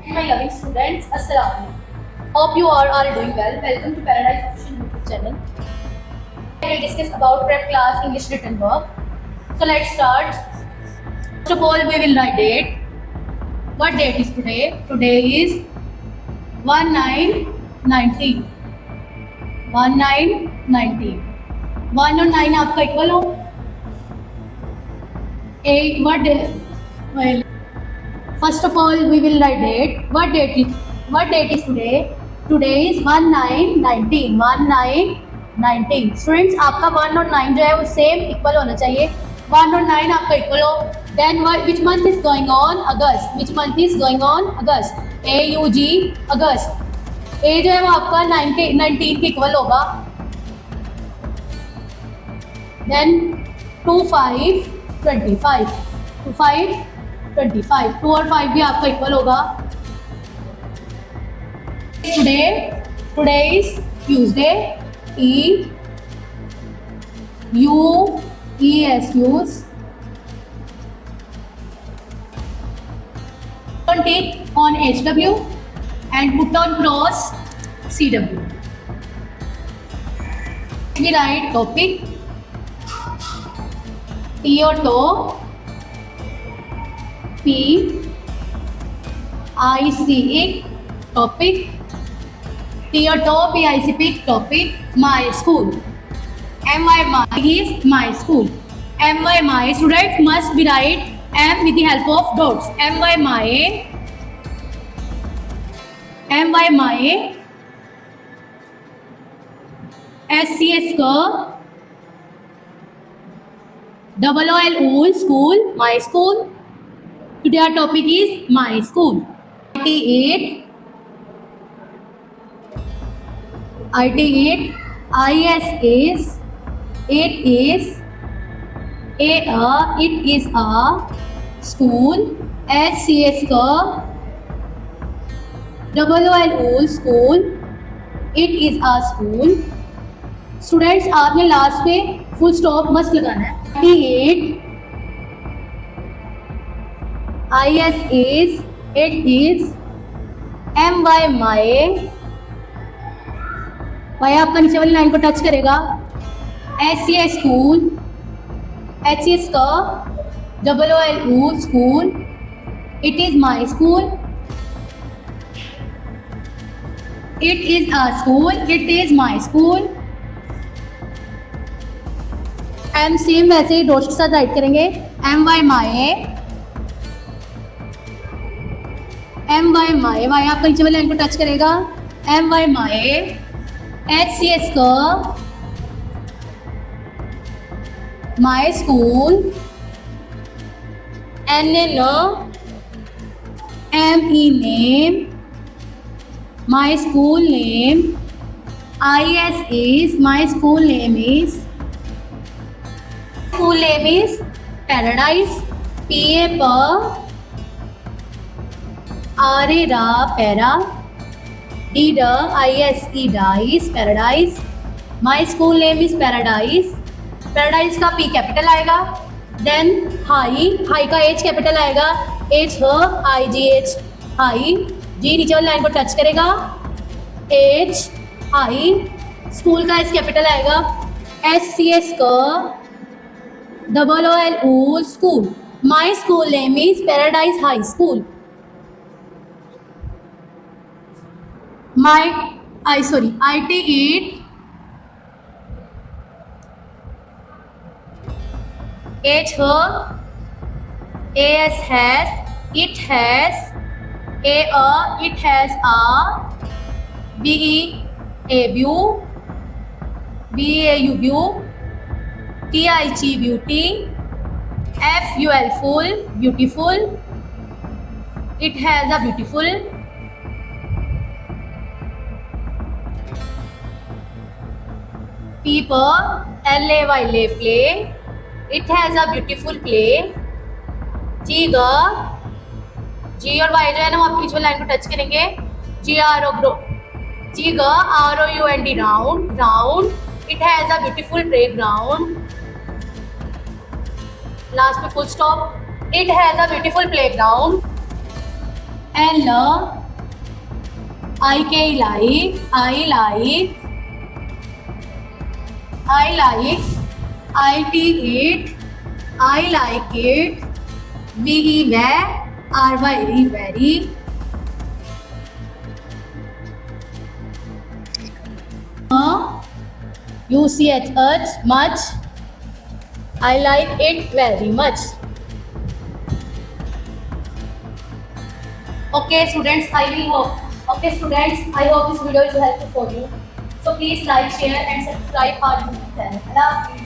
My loving students, Assalamu alaikum. Hope you all are doing well. Welcome to Paradise Official YouTube channel. I will discuss about prep class English written work. So let's start. First of all, we will write date. What date is today? Today is 1919. 1919. 1 और 9 आपका equal हो. What day? Well, first of all, we will write date. What date is today? Today is 1919. 1919. Students, आपका 1 और 9 जो है वो same equal होना चाहिए. 1 और 9 आपका इक्वल हो. Then which month is going on? August. Which month is going on? August. AUG August. A जो है वो आपका 19 के इक्वल होगा. Then 2 5 25. 2 5 25. 2 और 5 भी आपका इक्वल होगा. Today is Tuesday. use. Don't take on HW and put on cross CW. We write topic. T or toe. P I C E topic. T or toe. P I C P topic. My school. My is my school. My student must be write M with the help of dots. my SCS ka OOL school, my school. Today our topic is my school. IT8 IS is 8 is it is a school. SCS ka OOL school, it is a school. Students आपने last पे full stop मस्त लगाना है. 8 IS is 8 is my आपका नीचे वाली line को touch करेगा. SCS स्कूल, HCS का OOL school, it is my school. It is a school, it is my school. एम सेम वैसे ही डॉट्स के साथ राइट करेंगे. my वाई आपका नीचे वाली लाइन को टच करेगा. my HCS का my school, ME name, my school name. IS is my school name is Paradise. PA per RA ra para. D ISE dice Paradise. My school name is Paradise. Paradise का P capital आएगा. Then high का H capital आएगा. H IGH high. G नीचे वाली line को touch करेगा. H high. School का S capital आएगा. SCS का OOL school. My school name is Paradise High School. IT8 H AS has it has it has a BEAU view. TIG beauty. FUL full beautiful. It has a beautiful. People LAY play. It has a beautiful play. G और Y जो है ना वो आप पीछे line को touch करेंगे. ROUND round. It has a beautiful playground. Last में full stop. It has a beautiful playground. And I like, I like, IT it, I like it, VE where, RY very, UCH much, I like it very much. Okay, students, I will hope. Okay, students, I hope this video is helpful for you. So please like, share, and subscribe our YouTube channel. Allah Hafiz.